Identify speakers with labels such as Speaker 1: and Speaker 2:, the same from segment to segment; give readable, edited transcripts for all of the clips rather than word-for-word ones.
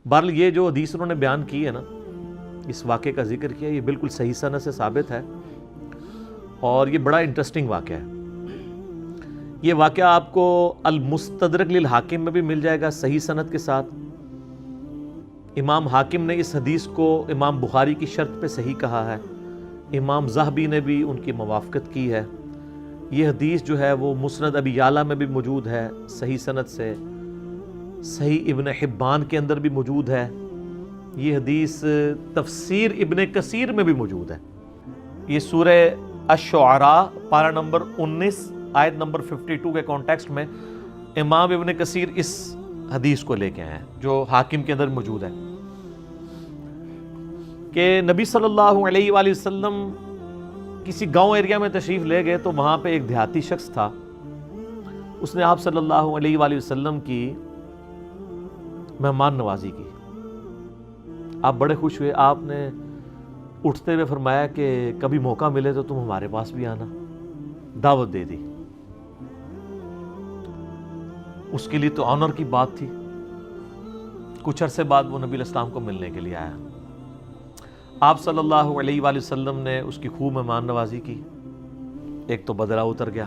Speaker 1: بہرحال یہ جو حدیث انہوں نے بیان کی ہے نا، اس واقعے کا ذکر کیا، یہ بالکل صحیح سند سے ثابت ہے، اور یہ بڑا انٹرسٹنگ واقعہ ہے۔ یہ واقعہ آپ کو المستدرک للحاکم میں بھی مل جائے گا صحیح سند کے ساتھ۔ امام حاکم نے اس حدیث کو امام بخاری کی شرط پہ صحیح کہا ہے، امام ذہبی نے بھی ان کی موافقت کی ہے۔ یہ حدیث جو ہے وہ مسند ابی یعلا میں بھی موجود ہے صحیح سند سے، صحیح ابن حبان کے اندر بھی موجود ہے۔ یہ حدیث تفسیر ابن کثیر میں بھی موجود ہے۔ یہ سورہ الشعراء پارہ نمبر 19 آیت نمبر 52 کے کانٹیکسٹ میں امام ابن کثیر اس حدیث کو لے کے آئے ہیں جو حاکم کے اندر موجود ہے، کہ نبی صلی اللہ علیہ وآلہ وسلم کسی گاؤں ایریا میں تشریف لے گئے تو وہاں پہ ایک دیہاتی شخص تھا، اس نے آپ صلی اللہ علیہ وآلہ وسلم کی مہمان نوازی کی۔ آپ بڑے خوش ہوئے، آپ نے اٹھتے ہوئے فرمایا کہ کبھی موقع ملے تو تم ہمارے پاس بھی آنا، دعوت دے دی۔ اس کے لیے تو آنر کی بات تھی۔ کچھ عرصے بعد وہ نبی علیہ السلام کو ملنے کے لیے آیا، آپ صلی اللہ علیہ وآلہ وسلم نے اس کی خوب مہمان نوازی کی، ایک تو بدلہ اتر گیا۔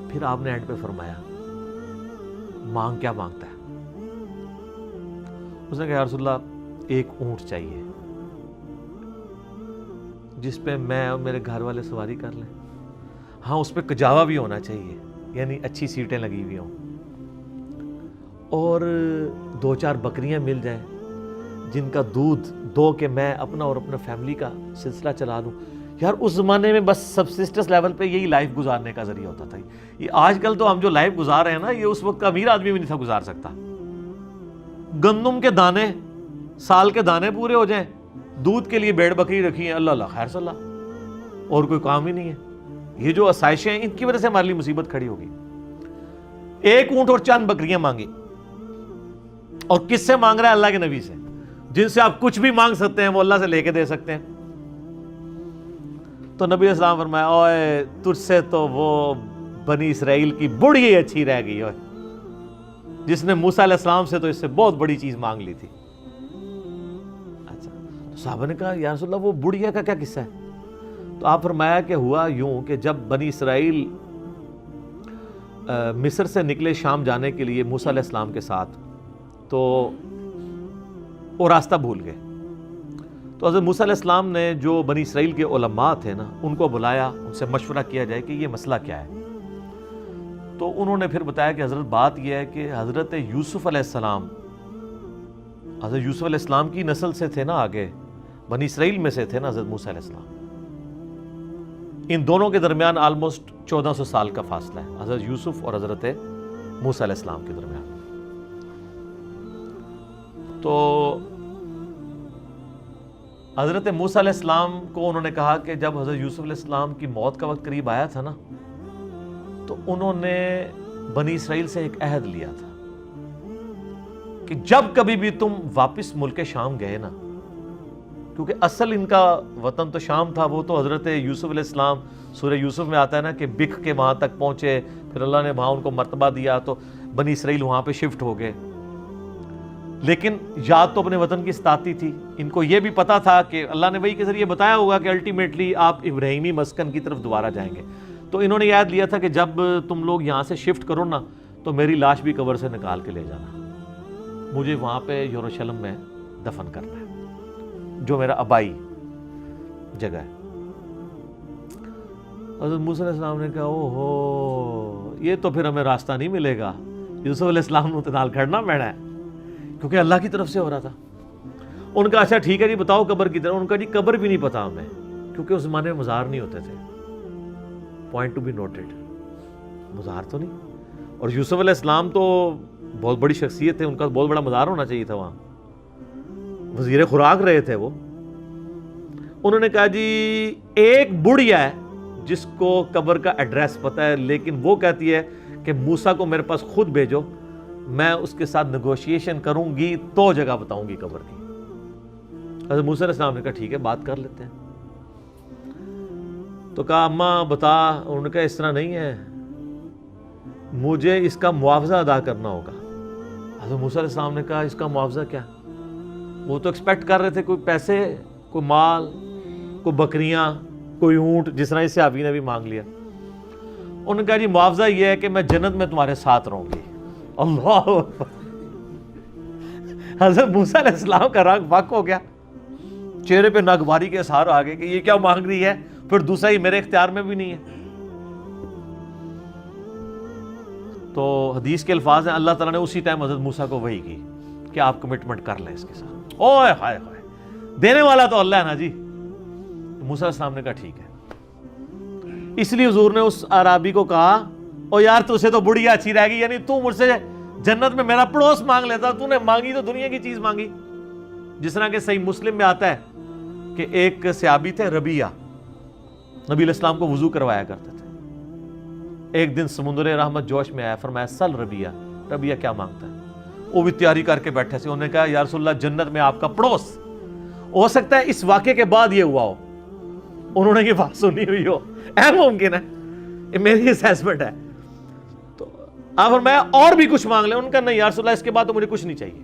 Speaker 1: پھر آپ نے اینڈ پہ فرمایا مانگ کیا مانگتا ہے؟ اس نے کہا یا رسول اللہ ایک اونٹ چاہیے جس پہ میں اور میرے گھر والے سواری کر لیں، ہاں اس پہ کجاوا بھی ہونا چاہیے، یعنی اچھی سیٹیں لگی ہوئی ہوں، اور 2-4 بکریاں مل جائیں جن کا دودھ دو کہ میں اپنا اور اپنا فیملی کا سلسلہ چلا لوں۔ یار اس زمانے میں بس سبسسٹنس لیول پہ یہی لائف گزارنے کا ذریعہ ہوتا تھا۔ یہ آج کل تو ہم جو لائف گزار رہے ہیں نا، یہ اس وقت کا امیر آدمی بھی نہیں تھا گزار سکتا۔ گندم کے دانے، سال کے دانے پورے ہو جائیں، دودھ کے لیے بھیڑ بکری رکھی ہیں، اللہ اللہ خیر صلی اللہ، اور کوئی کام ہی نہیں ہے۔ یہ جو آسائشیں ہیں ان کی وجہ سے ہمارے لیے مصیبت کھڑی ہوگی۔ ایک اونٹ اور چند بکریاں مانگی، اور کس سے مانگ رہا ہے؟ اللہ کے نبی سے، جن سے آپ کچھ بھی مانگ سکتے ہیں وہ اللہ سے لے کے دے سکتے ہیں۔ تو نبی علیہ السلام فرمایا اوے تجھ سے تو وہ بنی اسرائیل کی بڑھی اچھی رہ گئی اوے، جس نے موسیٰ علیہ السلام سے تو اس سے بہت بڑی چیز مانگ لی تھی۔ اچھا، تو صحابہ نے کہا یا رسول اللہ وہ بڑھیا کا کیا قصہ ہے؟ تو آپ فرمایا کہ ہوا یوں کہ جب بنی اسرائیل مصر سے نکلے شام جانے کے لیے موسیٰ علیہ السلام کے ساتھ، تو وہ راستہ بھول گئے۔ تو حضرت موسیٰ علیہ السلام نے جو بنی اسرائیل کے علماء تھے نا، ان کو بلایا، ان سے مشورہ کیا جائے کہ یہ مسئلہ کیا ہے۔ تو انہوں نے پھر بتایا کہ حضرت بات یہ ہے کہ حضرت یوسف علیہ السلام، حضرت یوسف علیہ السلام کی نسل سے تھے نا، آگے بنی اسرائیل میں سے تھے نا حضرت موسیٰ علیہ السلام۔ ان دونوں کے درمیان آلموسٹ 1400 سال کا فاصلہ ہے، حضرت یوسف اور حضرت موسیٰ علیہ السلام کے درمیان۔ تو حضرت موسیٰ علیہ السلام کو انہوں نے کہا کہ جب حضرت یوسف علیہ السلام کی موت کا وقت قریب آیا تھا نا، تو انہوں نے بنی اسرائیل سے ایک عہد لیا تھا کہ جب کبھی بھی تم واپس ملک شام گئے نا، کیونکہ اصل ان کا وطن تو شام تھا، وہ تو حضرت یوسف علیہ السلام سورہ یوسف میں آتا ہے نا کہ بکھ کے وہاں تک پہنچے، پھر اللہ نے وہاں ان کو مرتبہ دیا تو بنی اسرائیل وہاں پہ شفٹ ہو گئے۔ لیکن یاد تو اپنے وطن کی ستاتی تھی، ان کو یہ بھی پتا تھا کہ اللہ نے وحی کے ذریعے بتایا ہوگا کہ الٹیمیٹلی آپ ابراہیمی مسکن کی طرف دوبارہ جائیں گے۔ تو انہوں نے یاد لیا تھا کہ جب تم لوگ یہاں سے شفٹ کرو نا، تو میری لاش بھی قبر سے نکال کے لے جانا، مجھے وہاں پہ یروشلم میں دفن کرنا ہے، جو میرا آبائی جگہ ہے۔ حضرت موسیٰ علیہ السلام نے کہا او ہو، یہ تو پھر ہمیں راستہ نہیں ملے گا، یوسف علیہ السلام نے نال کھڑنا پینا ہے، کیونکہ اللہ کی طرف سے ہو رہا تھا۔ ان کا اچھا ٹھیک ہے جی بتاؤ قبر کی طرف، ان کا جی قبر بھی نہیں پتا ہمیں، کیونکہ اس زمانے میں مزار نہیں ہوتے تھے، پوائنٹ ٹو بی نوٹڈ، مزار تو نہیں۔ اور یوسف علیہ السلام تو بہت بڑی شخصیت تھے، ان کا بہت بڑا مزار ہونا چاہیے تھا، وہاں وزیر خوراک رہے تھے وہ۔ انہوں نے کہا جی ایک بڑھیا ہے جس کو قبر کا ایڈریس پتا ہے، لیکن وہ کہتی ہے کہ موسیٰ کو میرے پاس خود بھیجو، میں اس کے ساتھ نیگوشیشن کروں گی تو جگہ بتاؤں گی قبر کی۔ حضرت موسیٰ علیہ السلام نے کہا ٹھیک ہے بات کر لیتے ہیں۔ تو کہا اماں بتا، انہوں نے کہا اس طرح نہیں ہے، مجھے اس کا معاوضہ ادا کرنا ہوگا۔ حضرت موسیٰ علیہ السلام نے کہا اس کا معاوضہ کیا؟ وہ تو ایکسپیکٹ کر رہے تھے کوئی پیسے، کوئی مال، کوئی بکریاں، کوئی اونٹ، جس طرح اس صحابی نے بھی مانگ لیا. انہوں نے کہا جی معاوضہ یہ ہے کہ میں جنت میں تمہارے ساتھ رہوں گی. اللہ اکبر. حضرت موسیٰ علیہ السلام کا رنگ فاق ہو گیا، چہرے پہ ناگواری کے اثار آ گئے کہ یہ کیا مانگ رہی ہے، پھر دوسرا ہی میرے اختیار میں بھی نہیں ہے. تو حدیث کے الفاظ ہیں اللہ تعالیٰ نے اسی ٹائم حضرت موسیٰ کو وحی کی کہ آپ کمٹمنٹ کر لیں اس کے ساتھ. اوہ ہائے ہائے، دینے والا تو اللہ ہے نا جی. موسیٰ علیہ السلام نے کہا ٹھیک ہے. اس لیے حضور نے اس اعرابی کو کہا او یار تجھے تو بڑھیا اچھی رہے گی، یعنی تو مجھ سے جنت میں میرا پڑوس مانگ لیتا، تو نے مانگی تو دنیا کی چیز مانگی. جس طرح کہ صحیح مسلم میں آتا ہے کہ ایک صحابی تھے ربیہ، نبی علیہ السلام کو وضو کروایا کرتے تھے. ایک دن سمندر رحمت جوش میں آیا، فرمایا سل ربیہ، ربیہ کیا مانگتا ہے. وہ بھی تیاری کر کے بیٹھے سے. انہوں نے کہا یا رسول اللہ جنت میں آپ کا پڑوس. ہو سکتا ہے اس واقعے کے بعد یہ ہوا ہو، انہوں نے یہ بات سنی ہوئی ہو، اہم ممکن ہے، یہ میری اسیسمنٹ ہے. تو آپ فرمایا اور بھی کچھ مانگ لیں. ان کا نہیں یا رسول اللہ اس کے بعد تو مجھے کچھ نہیں چاہیے.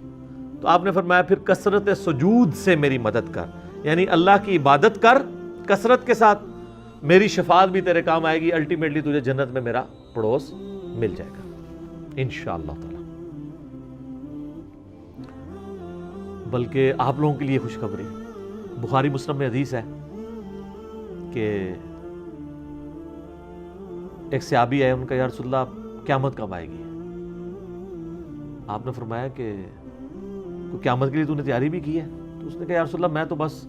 Speaker 1: تو آپ نے فرمایا پھر کثرت سجود سے میری مدد کر، یعنی اللہ کی عبادت کر کثرت کے ساتھ، میری شفاعت بھی تیرے کام آئے گی، الٹیمیٹلی تجھے جنت میں میرا پڑوس مل جائے گا انشاءاللہ تعالی. بلکہ آپ لوگوں کے لیے خوشخبری، بخاری مسلم میں حدیث ہے کہ ایک صحابی ہے، ان کا یا رسول اللہ قیامت کب آئے گی. آپ نے فرمایا کہ قیامت کے لیے تو نے تیاری بھی کی ہے. تو اس نے کہا یا رسول اللہ میں تو بس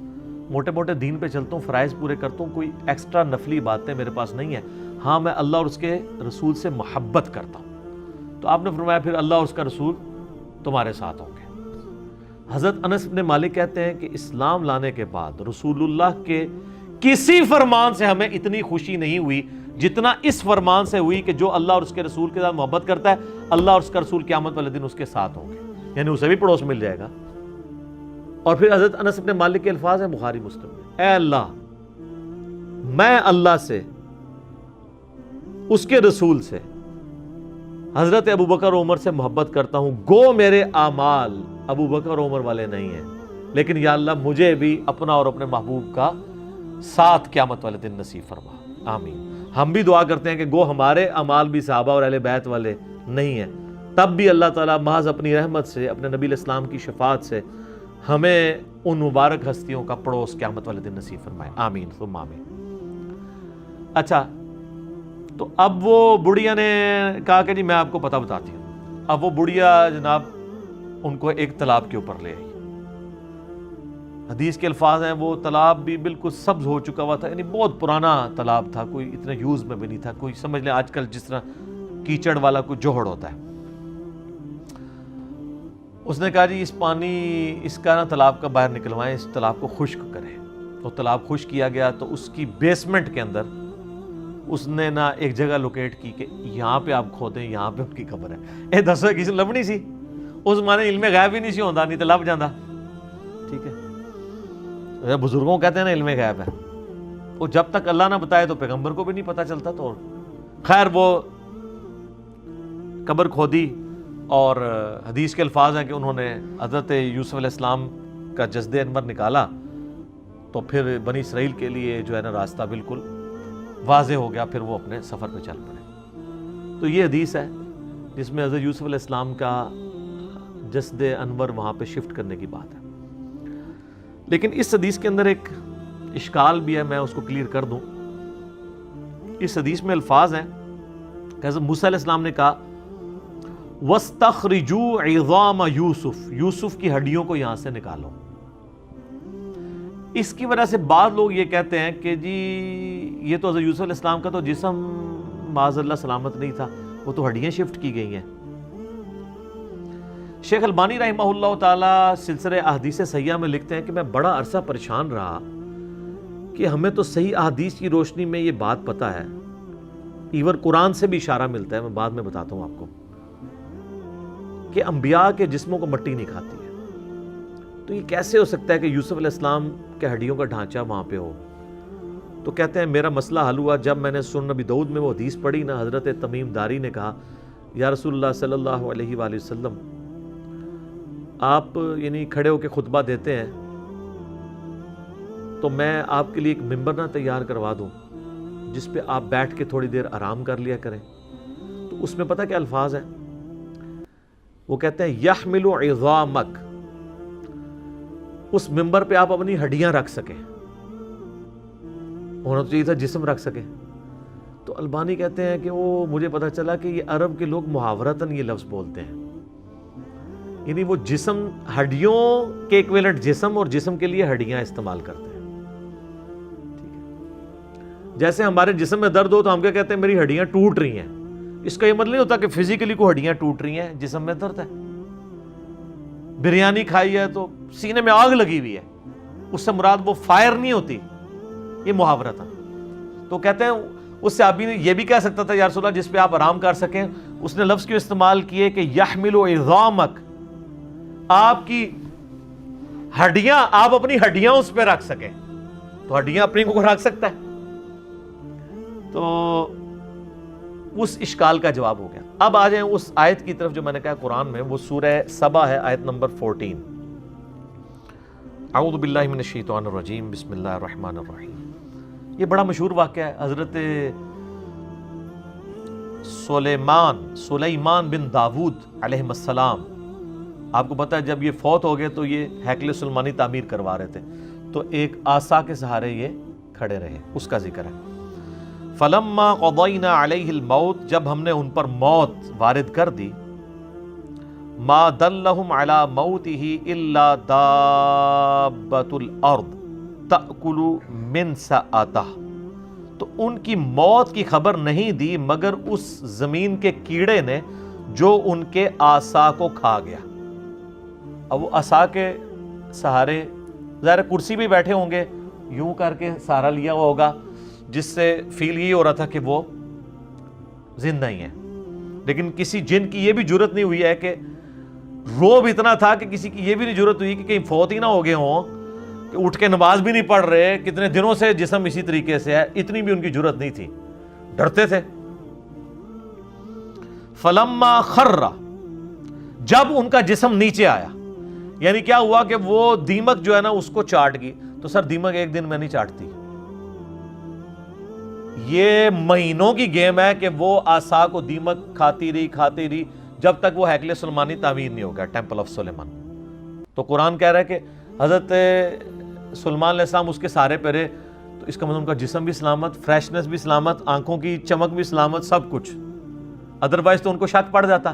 Speaker 1: موٹے موٹے دین پہ چلتا ہوں، فرائض پورے کرتا ہوں، کوئی ایکسٹرا نفلی باتیں میرے پاس نہیں ہے. ہاں میں اللہ اور اس کے رسول سے محبت کرتا ہوں. تو آپ نے فرمایا پھر اللہ اور اس کا رسول تمہارے ساتھ ہوں گے. حضرت انس بن مالک کہتے ہیں کہ اسلام لانے کے بعد رسول اللہ کے کسی فرمان سے ہمیں اتنی خوشی نہیں ہوئی جتنا اس فرمان سے ہوئی کہ جو اللہ اور اس کے رسول کے ساتھ محبت کرتا ہے اللہ اور اس کا رسول قیامت والے دن اس کے ساتھ ہوں گے، یعنی اسے بھی پڑوس مل جائے گا. اور پھر حضرت انس بن مالک کے الفاظ ہیں بخاری مسلم میں، اے اللہ میں اللہ سے، اس کے رسول سے، حضرت ابو بکر و عمر سے محبت کرتا ہوں، گو میرے اعمال ابو بکر و عمر والے نہیں ہیں، لیکن یا اللہ مجھے بھی اپنا اور اپنے محبوب کا ساتھ قیامت والے دن نصیب فرما. آمین. ہم بھی دعا کرتے ہیں کہ گو ہمارے اعمال بھی صحابہ اور اہل بیت والے نہیں ہیں، تب بھی اللہ تعالیٰ محض اپنی رحمت سے، اپنے نبی علیہ السلام کی شفاعت سے ہمیں ان مبارک ہستیوں کا پڑوس قیامت والے دن نصیب فرمائے. آمین ثم آمین. اچھا تو اب وہ بڑھیا نے کہا کہ جی میں آپ کو پتہ بتاتی ہوں. اب وہ بڑھیا جناب ان کو ایک تالاب کے اوپر لے آئی. حدیث کے الفاظ ہیں وہ تالاب بھی بالکل سبز ہو چکا ہوا تھا، یعنی بہت پرانا تالاب تھا، کوئی اتنا یوز میں بھی نہیں تھا، کوئی سمجھ لیں آج کل جس طرح کیچڑ والا کوئی جوہڑ ہوتا ہے. اس نے کہا جی اس پانی اس کا نا تالاب کا باہر نکلوائیں، اس تالاب کو خشک کریں. تو تالاب خشک کیا گیا تو اس کی بیسمنٹ کے اندر اس نے نا ایک جگہ لوکیٹ کی کہ یہاں پہ آپ کھودیں، یہاں پہ ان کی قبر ہے. اے دسو کسی لبنی سی اس مانے علم غیب ہی نہیں سی ہوندا، نہیں تو لب جاندہ. ٹھیک ہے، بزرگوں کہتے ہیں نا علم غیب ہے، وہ جب تک اللہ نہ بتائے تو پیغمبر کو بھی نہیں پتہ چلتا. تو خیر وہ قبر کھودی اور حدیث کے الفاظ ہیں کہ انہوں نے حضرت یوسف علیہ السلام کا جسد انور نکالا تو پھر بنی اسرائیل کے لیے جو ہے نا راستہ بالکل واضح ہو گیا، پھر وہ اپنے سفر پہ چل پڑے. تو یہ حدیث ہے جس میں حضرت یوسف علیہ السلام کا جسد انور وہاں پہ شفٹ کرنے کی بات ہے. لیکن اس حدیث کے اندر ایک اشکال بھی ہے، میں اس کو کلیئر کر دوں. اس حدیث میں الفاظ ہیں کہ حضرت موسیٰ علیہ السلام نے کہا وَاسْتَخْرِجُوا عِظَامَ یوسف، یوسف کی ہڈیوں کو یہاں سے نکالو. اس کی وجہ سے بعض لوگ یہ کہتے ہیں کہ جی یہ تو حضرت یوسف علیہ السلام کا تو جسم معاذ اللہ سلامت نہیں تھا، وہ تو ہڈیاں شفٹ کی گئی ہیں. شیخ البانی رحمہ اللہ تعالیٰ سلسلہ احادیث صحیحہ میں لکھتے ہیں کہ میں بڑا عرصہ پریشان رہا کہ ہمیں تو صحیح احادیث کی روشنی میں یہ بات پتہ ہے، ایون قرآن سے بھی اشارہ ملتا ہے، میں بعد میں بتاتا ہوں آپ کو، کہ انبیاء کے جسموں کو مٹی نہیں کھاتی ہے. تو یہ کیسے ہو سکتا ہے کہ یوسف علیہ السلام کے ہڈیوں کا ڈھانچہ وہاں پہ ہو؟ تو کہتے ہیں میرا مسئلہ حل ہوا جب میں نے سنن نبی داؤد میں وہ حدیث پڑھی نا، حضرت تمیم داری نے کہا یا رسول اللہ صلی اللہ علیہ وآلہ وسلم آپ یعنی کھڑے ہو کے خطبہ دیتے ہیں تو میں آپ کے لیے ایک ممبر نہ تیار کروا دوں جس پہ آپ بیٹھ کے تھوڑی دیر آرام کر لیا کریں. تو اس میں پتہ کیا الفاظ ہیں؟ وہ کہتے ہیں یحمل عظامک، اس ممبر پہ آپ اپنی ہڈیاں رکھ سکیں. ہونا تو چاہیے تھا جسم رکھ سکیں. تو البانی کہتے ہیں کہ وہ مجھے پتہ چلا کہ یہ عرب کے لوگ محاورتاً یہ لفظ بولتے ہیں، یعنی وہ جسم، ہڈیوں کے ایکویلنٹ جسم اور جسم کے لیے ہڈیاں استعمال کرتے ہیں. جیسے ہمارے جسم میں درد ہو تو ہم کیا کہتے ہیں؟ میری ہڈیاں ٹوٹ رہی ہیں. اس کا یہ مطلب نہیں ہوتا کہ فزیکلی کو ہڈیاں ٹوٹ رہی ہیں، جسم میں درد ہے. بریانی کھائی ہے تو سینے میں آگ لگی ہوئی ہے، اس سے مراد وہ فائر نہیں ہوتی، یہ محاورہ تھا. تو کہتے ہیں اس صحابی نے یہ بھی کہہ سکتا تھا یا رسول اللہ جس پہ آپ آرام کر سکیں، اس نے لفظ کیوں استعمال کیے کہ یحمل عظامک، آپ کی ہڈیاں، آپ اپنی ہڈیاں اس پہ رکھ سکیں. تو ہڈیاں اپنی کو رکھ سکتا ہے. تو اس اشکال کا جواب ہو گیا. اب آ جائیں اس آیت کی طرف جو میں نے کہا قرآن میں، وہ سورہ سبا ہے، آیت نمبر 14. اعوذ باللہ من الشیطان الرجیم، بسم اللہ الرحمن الرحیم. یہ بڑا مشہور واقعہ ہے. حضرت سلیمان بن داود علیہ السلام، آپ کو پتا ہے جب یہ فوت ہو گئے تو یہ ہیکل سلیمانی تعمیر کروا رہے تھے، تو ایک عصا کے سہارے یہ کھڑے رہے. اس کا ذکر ہے. فلما قضینا علیہ الموت، جب ہم نے ان پر موت وارد کر دی، ما دلہم علی موتہ الا دابۃ الارض تأکل من سأتہ، تو ان کی موت کی خبر نہیں دی مگر اس زمین کے کیڑے نے جو ان کے عصا کو کھا گیا. اب وہ عصا کے سہارے ظاہر کرسی بھی بیٹھے ہوں گے، یوں کر کے سہارا لیا ہوا ہوگا، جس سے فیل یہ ہو رہا تھا کہ وہ زندہ ہی ہیں. لیکن کسی جن کی یہ بھی جرت نہیں ہوئی ہے کہ روب اتنا تھا کہ کسی کی یہ بھی نہیں جرت ہوئی کہ کہیں فوت ہی نہ ہو گئے ہوں، کہ اٹھ کے نماز بھی نہیں پڑھ رہے، کتنے دنوں سے جسم اسی طریقے سے ہے، اتنی بھی ان کی جرت نہیں تھی، ڈرتے تھے. فلما خر، جب ان کا جسم نیچے آیا، یعنی کیا ہوا کہ وہ دیمک جو ہے نا اس کو چاٹ گئی. تو سر دیمک ایک دن میں نہیں چاٹتی، یہ مہینوں کی گیم ہے کہ وہ عصا کو دیمک کھاتی رہی جب تک وہ ہیکل سلیمانی تعمیر نہیں ہو گیا، ٹیمپل آف سلیمان. تو قرآن کہہ رہا ہے کہ حضرت سلیمان علیہ السلام اس کے سارے پہ رہے، تو اس کا مطلب ان کا جسم بھی سلامت، فریشنس بھی سلامت، آنکھوں کی چمک بھی سلامت، سب کچھ. ادروائز تو ان کو شک پڑ جاتا.